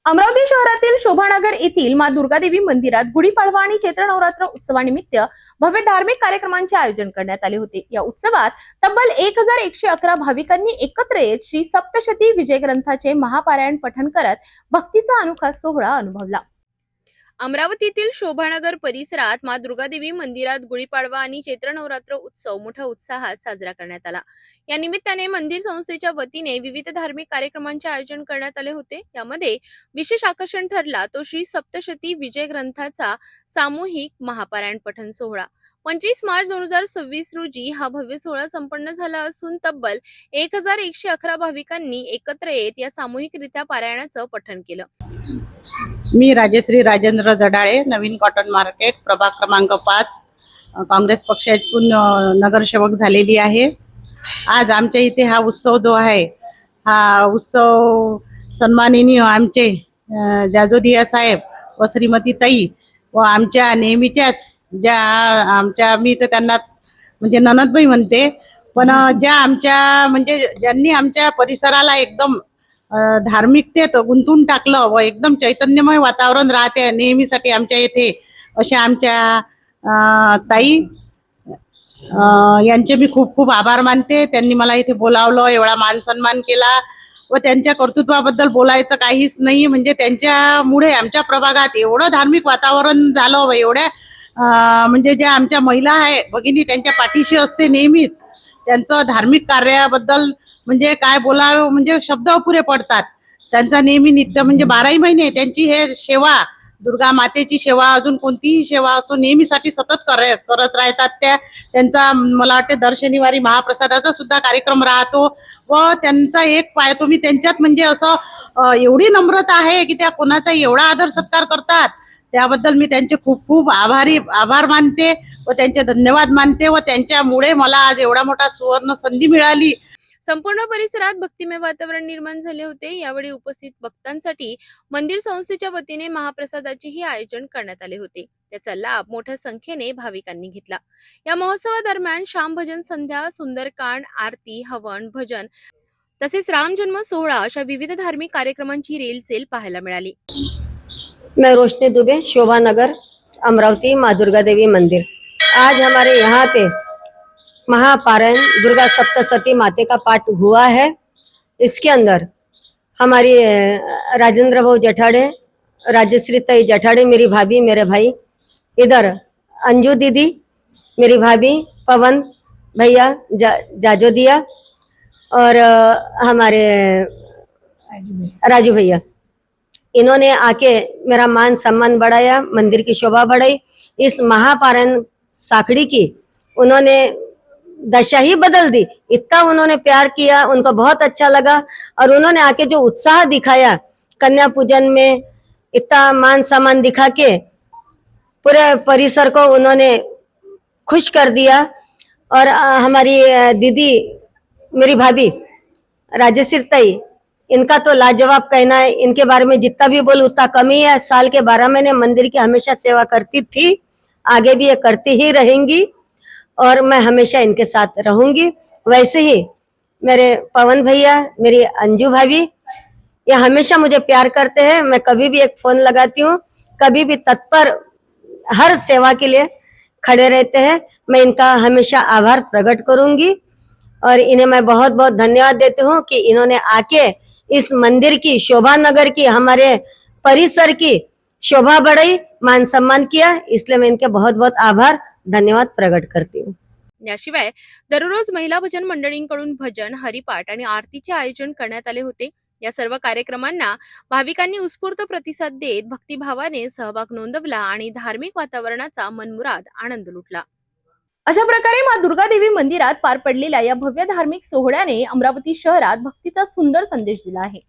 अमरावती शहरातील शोभानगर येथील माँ दुर्गादेवी मंदिरात गुढीपाडवा आणि चैत्र नवरात्र उत्सवानिमित्त भव्य धार्मिक कार्यक्रमांचे आयोजन करण्यात आले होते। या उत्सवात तब्बल 1111 भाविकांनी एकत्र येत श्री सप्तशती विजय ग्रंथाचे महापारायण पठण करत भक्तीचा अनोखा सोहळा अनुभवला। अमरावतीतील शोभानगर परिसरात माँ दुर्गादेवी मंदिरात गुढीपाडवा आणि चैत्र नवरात्र उत्सव मोठ्या उत्साहात साजरा करण्यात आला। या निमित्ताने मंदिर संस्थेच्या वतीने विविध धार्मिक कार्यक्रमांचे आयोजन करण्यात आले होते। यामध्ये विशेष आकर्षण ठरला तो श्री सप्तशती विजय ग्रंथाचा सामूहिक महापारायण पठण सोहळा। 25 मार्च 2026 रोजी हा भव्य सोहळा संपन्न झाला असून तब्बल 1111 भाविकांनी एकत्र येत या सामूहिकरित्या पारायणाचं पठण केलं। मी राजेश्री राजेंद्र जडाळे, नवीन कॉटन मार्केट, प्रभाग क्रमांक 5, काँग्रेस पक्षातून नगरसेवक झालेली आहे। आज आमच्या इथे हा उत्सव जो आहे, हा उत्सव सन्माननीय आमचे जाजोदिया साहेब व श्रीमती ताई व आमच्या नेहमीच्याच ज्या आमच्या, मी तर त्यांना म्हणजे ननदबाई म्हणते, पण ज्या आमच्या म्हणजे ज्यांनी आमच्या परिसराला एकदम धार्मिकतेत गुंतवून टाकलं व एकदम चैतन्यमय वातावरण राहते नेहमीसाठी आमच्या इथे, अशा आमच्या ताई यांचे मी खूप खूप आभार मानते। त्यांनी मला इथे बोलावलं, एवढा मान सन्मान केला व त्यांच्या कर्तृत्वाबद्दल बोलायचं काहीच नाही। म्हणजे त्यांच्यामुळे आमच्या प्रभागात एवढं धार्मिक वातावरण झालं व एवढ्या म्हणजे ज्या आमच्या महिला आहे भगिनी त्यांच्या पाठीशी असते नेहमीच। त्यांचं धार्मिक कार्याबद्दल म्हणजे काय बोलावं, म्हणजे शब्द अपुरे पडतात। त्यांचा नेहमी नित्य म्हणजे 12ही महिने त्यांची हे सेवा, दुर्गा मातेची सेवा, अजून कोणतीही सेवा असो, नेहमीसाठी सतत करत राहतात त्या। त्यांचा मला वाटते दर शनिवारी महाप्रसादाचा सुद्धा कार्यक्रम राहतो व त्यांचा एक पाय तुम्ही त्यांच्यात म्हणजे असं एवढी नम्रता आहे की त्या कोणाचा एवढा आदर सत्कार करतात। त्याबद्दल मी त्यांचे खूप खूप आभार मानते व त्यांचे धन्यवाद मानते व त्यांच्यामुळे मला आज एवढा मोठा सुवर्ण संधी मिळाली। संपूर्ण परिसरात भक्तिमय वातावरण निर्माण झाले होते। यावेळी उपस्थित भक्तांसाठी मंदिर संस्थेच्या वतीने महाप्रसादाचेही आयोजन करण्यात आले होते। त्याचा लाभ मोठ्या संख्येने भाविकांनी घेतला। या महोत्सवादरम्यान श्याम भजन संध्या, सुंदरकांड, आरती, हवन, भजन तसेच राम जन्म सोहळा अशा विविध धार्मिक कार्यक्रमांची रेलचेल पाहायला मिळाली। मैं रोशनी दुबे, शोभानगर, अमरावती, माँ दुर्गा देवी मंदिर। आज हमारे यहाँ पे महापारायण दुर्गा सप्तशती माते का पाठ हुआ है। इसके अंदर हमारी राजेंद्र भाऊ जठाड़े, राजश्री ताई जठाड़े मेरी भाभी, मेरे भाई, इधर अंजू दीदी मेरी भाभी, पवन भैया जाजोदिया और हमारे राजू भैया, इन्होंने आके मेरा मान सम्मान बढ़ाया, मंदिर की शोभा बढ़ाई। इस महापारायण साखड़ी की उन्होंने दशा ही बदल दी। इतना उन्होंने प्यार किया, उनको बहुत अच्छा लगा और उन्होंने आके जो उत्साह दिखाया कन्या पूजन में, इतना मान सम्मान दिखा के पूरे परिसर को उन्होंने खुश कर दिया। और हमारी दीदी, मेरी भाभी राजेश्री ताई, इनका तो लाजवाब कहना है। इनके बारे में जितना भी बोलूं उतना कम ही है। साल के 12 महीने मंदिर की हमेशा सेवा करती थी, आगे भी ये करती ही रहेंगी और मैं हमेशा इनके साथ रहूंगी। वैसे ही मेरे पवन भैया, मेरी अंजू भाभी, ये हमेशा मुझे प्यार करते हैं। मैं कभी भी एक फोन लगाती हूँ, कभी भी तत्पर हर सेवा के लिए खड़े रहते हैं। मैं इनका हमेशा आभार प्रकट करूंगी और इन्हें मैं बहुत बहुत धन्यवाद देती हूँ कि इन्होंने आके इस मंदिर की, शोभानगर की, हमारे परिसर की शोभा बढ़ाई, मान सम्मान किया। इसलिए मैं इनके बहुत बहुत आभार धन्यवाद प्रकट करती हूँ। याशिवाय दररोज महिला भजन मंडळींकडून भजन, हरिपाठ आणि आरतीचे आयोजन करण्यात आले होते। या सर्व कार्यक्रमांना भाविकांनी उत्स्फूर्त प्रतिसाद देत भक्तिभावाने सहभाग नोंदवला आणि धार्मिक वातावरणाचा मनमुराद आनंद लुटला। अशा प्रकारे माँ दुर्गादेवी मंदिरात पार पडलेल्या या भव्य धार्मिक सोहळ्याने अमरावती शहरात भक्तीचा सुंदर संदेश दिला आहे।